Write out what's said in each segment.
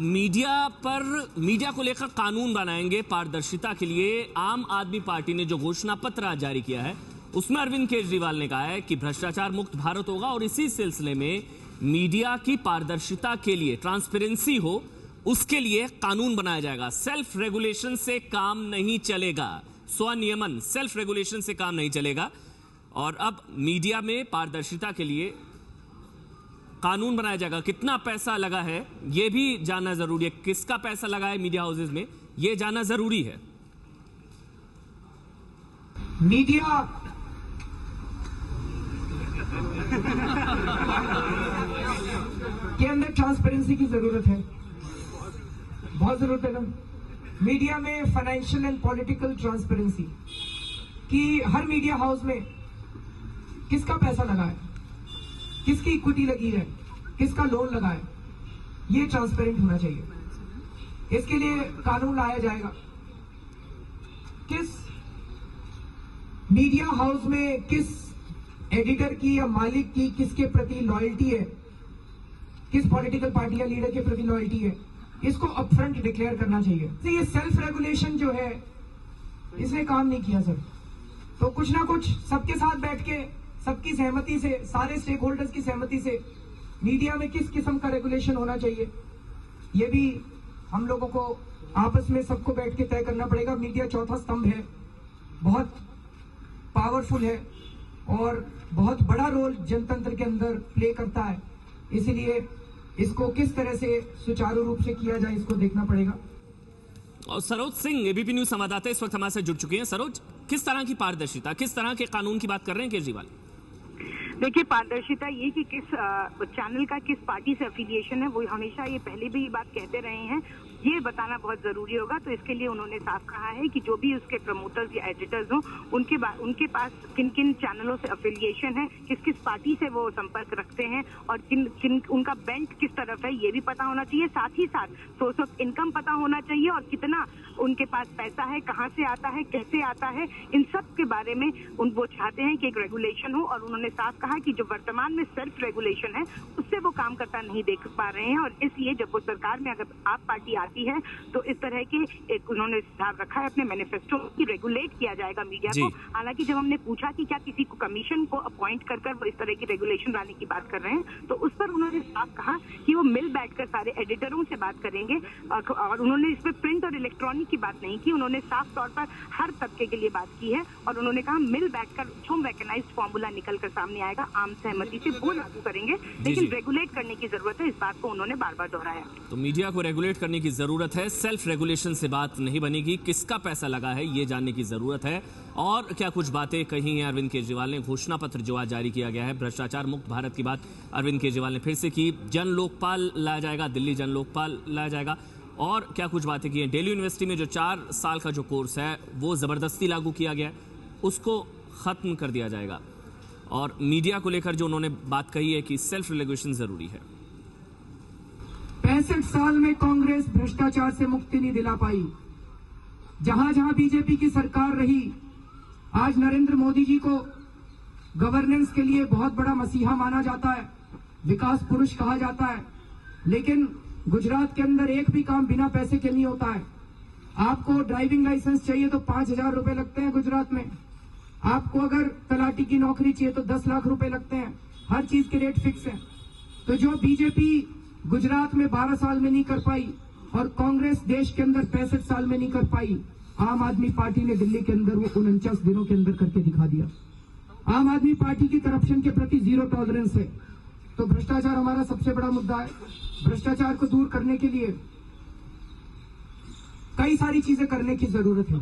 Media को लेकर कानून बनाएंगे पारदर्शिता के लिए। आम आदमी पार्टी ने जो घोषणा पत्र आज जारी किया है उसमें अरविंद केजरीवाल ने कहा है कि भ्रष्टाचार मुक्त भारत होगा और इसी सिलसिले में मीडिया की पारदर्शिता के लिए, ट्रांसपेरेंसी हो, उसके लिए कानून बनाया जाएगा। सेल्फ रेगुलेशन से काम नहीं चलेगा, स्वनियमन, सेल्फ रेगुलेशन से काम नहीं चलेगा। और अब मीडिया में पारदर्शिता के लिए कानून बनाया जाएगा। कितना पैसा लगा है यह भी जानना जरूरी है, किसका पैसा लगा है मीडिया हाउसेज में यह जानना जरूरी है। मीडिया के अंदर ट्रांसपेरेंसी की जरूरत है, बहुत जरूरत है ना। मीडिया में फाइनेंशियल एंड पॉलिटिकल ट्रांसपेरेंसी कि हर मीडिया हाउस में किसका पैसा लगा है, किसकी इक्विटी लगी है, किसका लोन लगा है, ये ट्रांसपेरेंट होना चाहिए। इसके लिए कानून लाया जाएगा। किस मीडिया हाउस में किस एडिटर की या मालिक की किसके प्रति लॉयल्टी है, किस पॉलिटिकल पार्टी या लीडर के प्रति लॉयल्टी है, इसको अपफ्रंट डिक्लेयर करना चाहिए। तो ये सेल्फ रेगुलेशन जो है इसने काम नहीं किया सर। तो कुछ ना कुछ सबके साथ बैठ के, सबकी सहमति से, सारे स्टेक होल्डर्स की सहमति से मीडिया में किस किस्म का रेगुलेशन होना चाहिए, ये भी हम लोगों को आपस में सबको बैठ के तय करना पड़ेगा। मीडिया चौथा स्तंभ है, बहुत पावरफुल है और बहुत बड़ा रोल जनतंत्र के अंदर प्ले करता है। इसीलिए इसको किस तरह से सुचारू रूप से किया जाए, इसको देखना पड़ेगा। और सरोज सिंह, एबीपी न्यूज संवाददाता, इस वक्त हमारे साथ जुड़ चुके हैं। सरोज, किस तरह की पारदर्शिता, किस तरह के कानून की बात कर रहे हैं केजरीवाल? देखिए, पारदर्शिता ये कि किस चैनल का किस पार्टी से एफिलिएशन है, वो हमेशा ये पहले भी ये बात कहते रहे हैं, ये बताना बहुत जरूरी होगा। तो इसके लिए उन्होंने साफ कहा है कि जो भी उसके प्रमोटर्स या एडिटर्स हों, उनके पास किन किन चैनलों से एफिलिएशन है, किस किस पार्टी से वो संपर्क रखते हैं और किन उनका बेंट किस तरफ है, ये भी पता होना चाहिए। साथ ही साथ सोर्स ऑफ इनकम पता होना चाहिए और कितना उनके पास पैसा है, कहाँ से आता है, कैसे आता है, इन सब के बारे में वो चाहते हैं कि एक रेगुलेशन हो। और उन्होंने साफ कहा कि जो वर्तमान में सेल्फ रेगुलेशन है उससे वो काम करता नहीं देख पा रहे हैं और इसलिए जब वो सरकार में अगर आप पार्टी आती है तो इस तरह के एक उन्होंने सुझाव रखा है अपने मैनिफेस्टो की रेगुलेट किया जाएगा मीडिया को। हालांकि जब हमने पूछा कि क्या किसी को कमीशन को अपॉइंट कर वो इस तरह की रेगुलेशन लाने की बात कर रहे हैं, तो उस पर उन्होंने साफ कहा कि वो मिल बैठकर सारे एडिटरों से बात करेंगे। और उन्होंने इसमें प्रिंट और इलेक्ट्रॉनिक की बात नहीं की, उन्होंने साफ तौर पर हर तबके के लिए बात की है और उन्होंने कहा मिल बैठकर जो मैकेनाइज्ड फॉर्मूला निकल कर सामने आएगा आम सहमति से वो लागू करेंगे, लेकिन रेगुलेट करने की जरूरत है, इस बात को उन्होंने बार बार दोहराया। तो मीडिया को रेगुलेट करने की जरूरत है, सेल्फ रेगुलेशन से बात नहीं बनेगी, किसका पैसा लगा है ये जानने की जरूरत है। और क्या कुछ बातें कही हैं अरविंद केजरीवाल ने। घोषणा पत्र जो आज जारी किया गया है, भ्रष्टाचार मुक्त भारत की बात अरविंद केजरीवाल ने फिर से की। जन लोकपाल लाया जाएगा, दिल्ली जन लोकपाल लाया जाएगा। और क्या कुछ बातें की हैं, दिल्ली यूनिवर्सिटी में जो 4 साल का जो कोर्स है वो जबरदस्ती लागू किया गया है, उसको खत्म कर दिया जाएगा। और मीडिया को लेकर जो उन्होंने बात कही है कि सेल्फ रेगुलेशन जरूरी है। 65 साल में कांग्रेस भ्रष्टाचार से मुक्ति नहीं दिला पाई। जहां जहां बीजेपी की सरकार रही, आज नरेंद्र मोदी जी को गवर्नेंस के लिए बहुत बड़ा मसीहा माना जाता है, विकास पुरुष कहा जाता है, लेकिन गुजरात के अंदर एक भी काम बिना पैसे के नहीं होता है। आपको ड्राइविंग लाइसेंस चाहिए तो 5,000 रुपए लगते हैं गुजरात में। आपको अगर तलाटी की नौकरी चाहिए तो 10 लाख रुपए लगते हैं। हर चीज के रेट फिक्स है। तो जो बीजेपी गुजरात में 12 साल में नहीं कर पाई और कांग्रेस देश के अंदर 65 साल में नहीं कर पाई, आम आदमी पार्टी ने दिल्ली के अंदर वो 49 दिनों के अंदर करके दिखा दिया। आम आदमी पार्टी की करप्शन के प्रति जीरो टॉलरेंस है। तो भ्रष्टाचार हमारा सबसे बड़ा मुद्दा है। भ्रष्टाचार को दूर करने के लिए कई सारी चीजें करने की जरूरत है।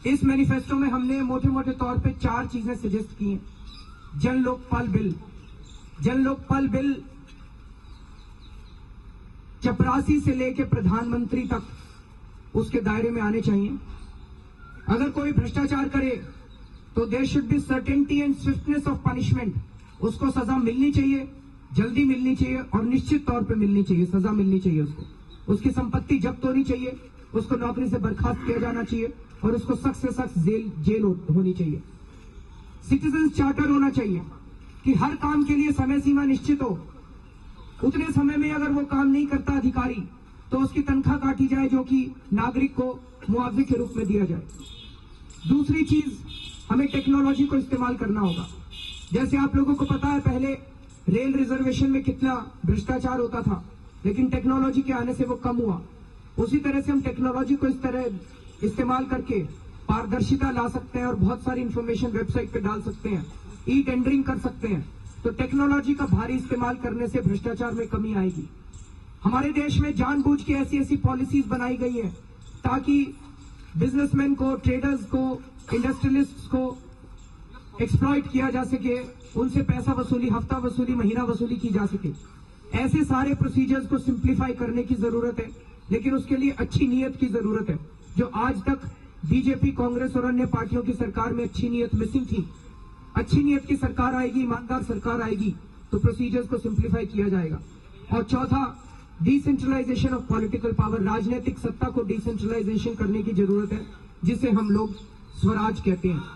इस मैनिफेस्टो में हमने मोटे मोटे तौर पे 4 चीजें सजेस्ट की हैं। जन लोकपाल बिल, जन लोकपाल बिल चपरासी से लेके प्रधानमंत्री तक उसके दायरे में आने चाहिए। अगर कोई भ्रष्टाचार करे तो there should be certainty and swiftness of punishment. उसको सजा मिलनी चाहिए, जल्दी मिलनी चाहिए और निश्चित तौर पे मिलनी चाहिए, सजा मिलनी चाहिए उसको। उसकी संपत्ति जब्त होनी चाहिए, उसको नौकरी से बर्खास्त किया जाना चाहिए और उसको सख्त से सख्त जेल होनी चाहिए। सिटीजन चार्टर होना चाहिए कि हर काम के लिए समय सीमा निश्चित हो। उतने समय में अगर वो काम नहीं करता अधिकारी तो उसकी तनख्वाह काटी जाए जो कि नागरिक को मुआवजे के रूप में दिया जाए। दूसरी चीज, हमें टेक्नोलॉजी को इस्तेमाल करना होगा। जैसे आप लोगों को पता है, पहले रेल रिजर्वेशन में कितना भ्रष्टाचार होता था, लेकिन टेक्नोलॉजी के आने से वो कम हुआ। उसी तरह से हम टेक्नोलॉजी को इस तरह इस्तेमाल करके पारदर्शिता ला सकते हैं और बहुत सारी इंफॉर्मेशन वेबसाइट पे डाल सकते हैं, ई टेंडरिंग कर सकते हैं। तो टेक्नोलॉजी का भारी इस्तेमाल करने से भ्रष्टाचार में कमी आएगी। हमारे देश में जानबूझ के ऐसी ऐसी पॉलिसीज बनाई गई है ताकि बिजनेसमैन को, ट्रेडर्स को, इंडस्ट्रियलिस्ट को एक्सप्लॉइट किया जा सके, उनसे पैसा वसूली, हफ्ता वसूली, महीना वसूली की जा सके। ऐसे सारे प्रोसीजर्स को सिंप्लीफाई करने की जरूरत है, लेकिन उसके लिए अच्छी नीयत की जरूरत है, जो आज तक बीजेपी, कांग्रेस और अन्य पार्टियों की सरकार में अच्छी नीयत मिसिंग थी। अच्छी नीयत की सरकार आएगी, ईमानदार सरकार आएगी तो प्रोसीजर्स को सिंप्लीफाई किया जाएगा। और चौथा, डिसेंट्रलाइजेशन ऑफ पॉलिटिकल पावर, राजनीतिक सत्ता को डिसेंट्रलाइजेशन करने की जरूरत है, जिसे हम लोग स्वराज कहते हैं।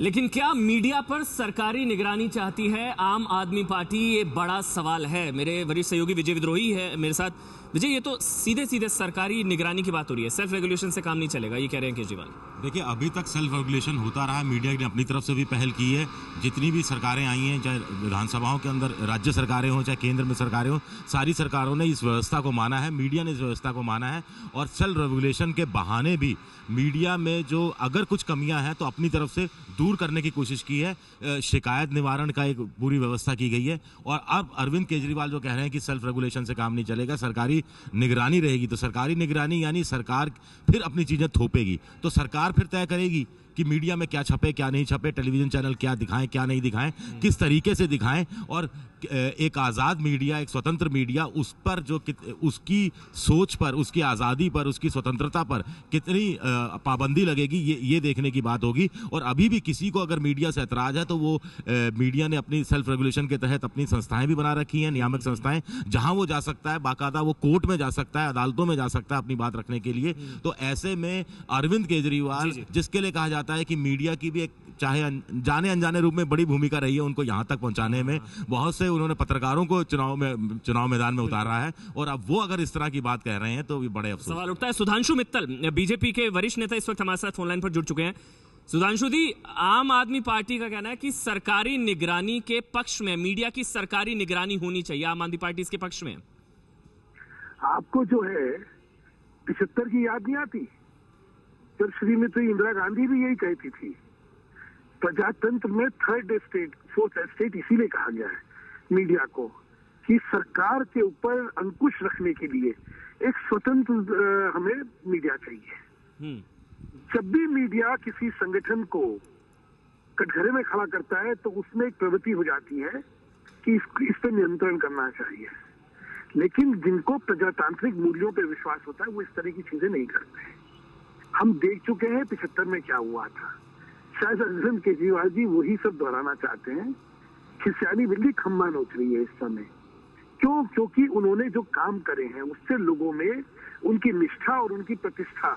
लेकिन क्या मीडिया पर सरकारी निगरानी चाहती है आम आदमी पार्टी? ये बड़ा सवाल है। मेरे वरिष्ठ सहयोगी विजय विद्रोही है मेरे साथ। विजय, ये तो सीधे सीधे सरकारी निगरानी की बात हो रही है, सेल्फ रेगुलेशन से काम नहीं चलेगा, ये कह रहे हैं केजरीवाल। देखिए, अभी तक सेल्फ रेगुलेशन होता रहा है, मीडिया ने अपनी तरफ से भी पहल की है। जितनी भी सरकारें आई हैं, चाहे विधानसभाओं के अंदर राज्य सरकारें हों, चाहे केंद्र में सरकारें हों, सारी सरकारों ने इस व्यवस्था को माना है, मीडिया ने इस व्यवस्था को माना है। और सेल्फ रेगुलेशन के बहाने भी मीडिया में जो अगर कुछ कमियां हैं तो अपनी तरफ से दूर करने की कोशिश की है। शिकायत निवारण का एक पूरी व्यवस्था की गई है। और अब अरविंद केजरीवाल जो कह रहे हैं कि सेल्फ रेगुलेशन से काम नहीं चलेगा, सरकारी निगरानी रहेगी, तो सरकारी निगरानी यानी सरकार फिर अपनी चीजें थोपेगी। तो सरकार फिर तय करेगी कि मीडिया में क्या छपे, क्या नहीं छपे, टेलीविजन चैनल क्या दिखाएं, क्या नहीं दिखाएं, किस तरीके से दिखाएं। और एक आज़ाद मीडिया, एक स्वतंत्र मीडिया, उस पर जो उसकी सोच पर, उसकी आज़ादी पर, उसकी स्वतंत्रता पर कितनी पाबंदी लगेगी, ये देखने की बात होगी। और अभी भी किसी को अगर मीडिया से ऐतराज है तो वो मीडिया ने अपनी सेल्फ रेगुलेशन के तहत अपनी संस्थाएं भी बना रखी हैं, नियामक संस्थाएं, जहां वो जा सकता है, बाकायदा वो कोर्ट में जा सकता है, अदालतों में जा सकता है अपनी बात रखने के लिए। तो ऐसे में अरविंद केजरीवाल, जिसके लिए कहा जाता है कि मीडिया की भी एक चाहे जाने अनजाने रूप में बड़ी भूमिका रही है उनको यहां तक पहुंचाने में, बहुत से उन्होंने पत्रकारों को चुनाव मैदान में उतारा है। और अब वो अगर इस तरह की बात कह रहे हैं तो भी बड़े अफसोस। सवाल उठता है। सुधांशु मित्तल, बीजेपी के वरिष्ठ नेता, इस वक्त हमारे साथ फोनलाइन पर जुड़ चुके हैं। सुधांशु जी, आम आदमी पार्टी का कहना है कि सरकारी निगरानी के पक्ष में, मीडिया की सरकारी निगरानी होनी चाहिए, आम आदमी पार्टी इसके पक्ष में। आपको जो है 75 की याद नहीं आती, जब श्रीमती इंदिरा गांधी भी यही कहती थी, प्रजातंत्र में थर्ड स्टेट, फोर्थ स्टेट इसीलिए कहा गया है मीडिया को, कि सरकार के ऊपर अंकुश रखने के लिए एक स्वतंत्र हमें मीडिया चाहिए। जब भी मीडिया किसी संगठन को कटघरे में खड़ा करता है तो उसमें एक प्रवृत्ति हो जाती है कि इस पर नियंत्रण करना चाहिए। लेकिन जिनको प्रजातांत्रिक मूल्यों पर विश्वास होता है वो इस तरह की चीजें नहीं करते। हम देख चुके हैं 75 में क्या हुआ था। शायद अरविंद केजरीवाल जी वही सब दोहराना चाहते हैं। खिसियानी बिल्ली खम्मा नोच रही है इस समय। क्यों? क्योंकि उन्होंने जो काम करे हैं उससे लोगों में उनकी निष्ठा और उनकी प्रतिष्ठा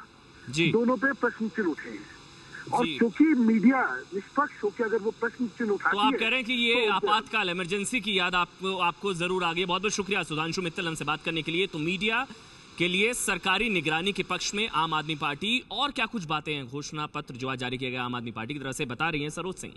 दोनों पे प्रश्न चिन्ह उठे हैं। और क्योंकि मीडिया निष्पक्ष होकर अगर वो प्रश्न चिन्ह उठाती है, तो आप कह रहे हैं कि ये आपातकाल, इमरजेंसी की याद आपको जरूर आ गई। बहुत बहुत शुक्रिया सुधांशु मित्तल हमसे बात करने के लिए। तो मीडिया के लिए सरकारी निगरानी के पक्ष में आम आदमी पार्टी, और क्या कुछ बातें हैं घोषणा पत्र जो आज जारी किया गया आम आदमी पार्टी की तरफ से, बता रही हैं सरोज सिंह।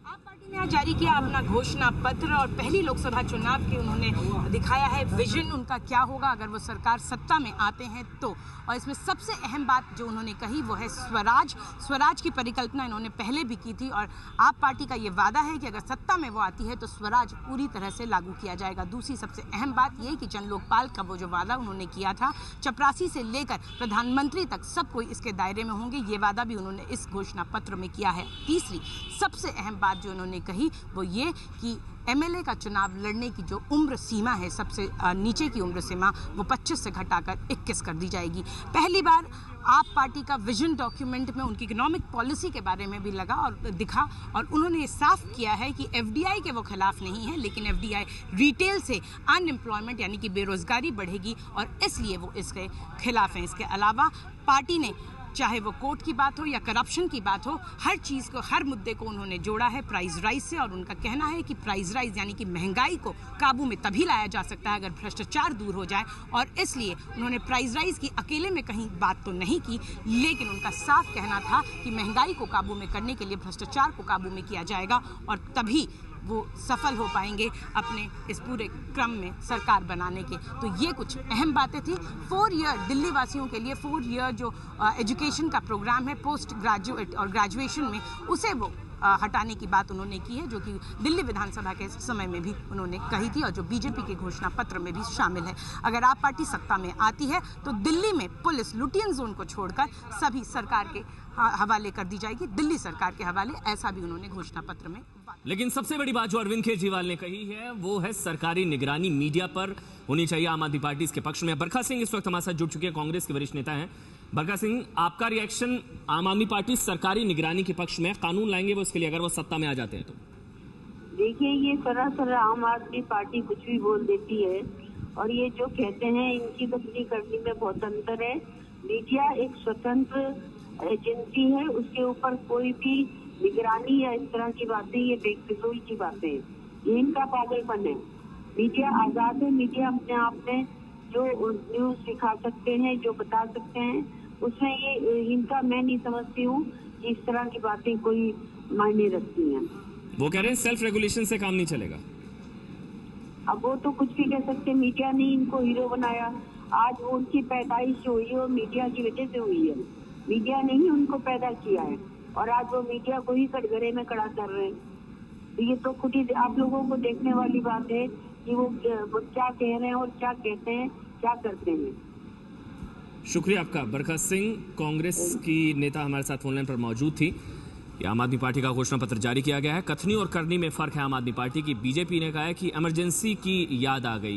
आप पार्टी ने आज जारी किया अपना घोषणा पत्र और पहली लोकसभा चुनाव की उन्होंने दिखाया है विजन उनका क्या होगा अगर वो सरकार सत्ता में आते हैं तो। और इसमें सबसे अहम बात जो उन्होंने कही वो है स्वराज। स्वराज की परिकल्पना इन्होंने पहले भी की थी और आप पार्टी का ये वादा है कि अगर सत्ता में वो आती है तो स्वराज पूरी तरह से लागू किया जाएगा। दूसरी सबसे अहम बात ये कि जन लोकपाल का वो जो वादा उन्होंने किया था, चपरासी से लेकर प्रधानमंत्री तक सब कोई इसके दायरे में होंगे, ये वादा भी उन्होंने इस घोषणा पत्र में किया है। तीसरी सबसे अहम बात जो उन्होंने कही वो ये कि एमएलए का चुनाव लड़ने की जो उम्र सीमा है, सबसे नीचे की उम्र सीमा, वो 25 से घटाकर 21 कर दी जाएगी। पहली बार आप पार्टी का विजन डॉक्यूमेंट में उनकी इकोनॉमिक पॉलिसी के बारे में भी लगा और दिखा और उन्होंने ये साफ किया है कि एफडीआई के वो खिलाफ नहीं है, लेकिन एफडीआई रिटेल से अनएम्प्लॉयमेंट यानी कि बेरोजगारी बढ़ेगी और इसलिए वो इसके खिलाफ हैं। इसके अलावा पार्टी ने चाहे वो कोर्ट की बात हो या करप्शन की बात हो, हर चीज़ को, हर मुद्दे को उन्होंने जोड़ा है प्राइस राइज से। और उनका कहना है कि प्राइस राइज यानी कि महंगाई को काबू में तभी लाया जा सकता है अगर भ्रष्टाचार दूर हो जाए, और इसलिए उन्होंने प्राइस राइज की अकेले में कहीं बात तो नहीं की, लेकिन उनका साफ कहना था कि महंगाई को काबू में करने के लिए भ्रष्टाचार को काबू में किया जाएगा और तभी वो सफल हो पाएंगे अपने इस पूरे क्रम में सरकार बनाने के। तो ये कुछ अहम बातें थी। 4 ईयर दिल्ली वासियों के लिए 4 ईयर जो एजुकेशन का प्रोग्राम है पोस्ट ग्रेजुएट और ग्रेजुएशन में, उसे वो हटाने की बात उन्होंने की है, जो कि दिल्ली विधानसभा के समय में भी उन्होंने कही थी और जो बीजेपी के घोषणा पत्र में भी शामिल है। अगर आप पार्टी सत्ता में आती है तो दिल्ली में पुलिस लुटियन जोन को छोड़कर सभी सरकार के हवाले कर दी जाएगी, दिल्ली सरकार के हवाले, ऐसा भी उन्होंने घोषणा पत्र में। लेकिन सबसे बड़ी बात जो अरविंद केजरीवाल ने कही है वो है सरकारी निगरानी मीडिया पर होनी चाहिए। आम आदमी पार्टी इसके पक्ष में। बरखा सिंह इस वक्त हमारे साथ जुड़ चुके हैं, कांग्रेस के वरिष्ठ नेता हैं। बरखा सिंह, आपका रिएक्शन, आम आदमी पार्टी सरकारी निगरानी के पक्ष में, कानून लाएंगे वो इसके लिए अगर वो सत्ता में आ जाते हैं तो? देखिए, ये सरासर आम आदमी पार्टी कुछ भी बोल देती है और ये जो कहते हैं इनकी तस्वीर करने में बहुत अंतर है। मीडिया एक स्वतंत्र एजेंसी है, उसके ऊपर कोई भी निगरानी या इस तरह की बातें, ये बेफिजूल की बातें हैं, ये इनका पागलपन है। मीडिया आजाद है, मीडिया अपने आप में जो न्यूज दिखा सकते हैं, जो बता सकते हैं, उसमें ये इनका, मैं नहीं समझती हूँ कि इस तरह की बातें कोई मायने रखती हैं। वो कह रहे हैं सेल्फ रेगुलेशन से काम नहीं चलेगा। अब वो तो कुछ भी कह सकते, मीडिया ने इनको हीरो बनाया। आज वो उनकी पैदाइश जो हुई है वो मीडिया की वजह से हुई है, मीडिया ने ही उनको पैदा किया है और आज वो मीडिया को ही कटघरे में खड़ा कर रहे हैं। तो ये तो खुद ही आप लोगों को देखने वाली बात है कि वो क्या कह रहे हैं और क्या कहते हैं, क्या करते हैं। शुक्रिया आपका। बरखा सिंह, कांग्रेस की नेता, हमारे साथ फोनलाइन पर मौजूद थी। आम आदमी पार्टी का घोषणा पत्र जारी किया गया है। कथनी और करनी में फर्क है आम आदमी पार्टी की। बीजेपी ने कहा है कि इमरजेंसी की याद आ गई।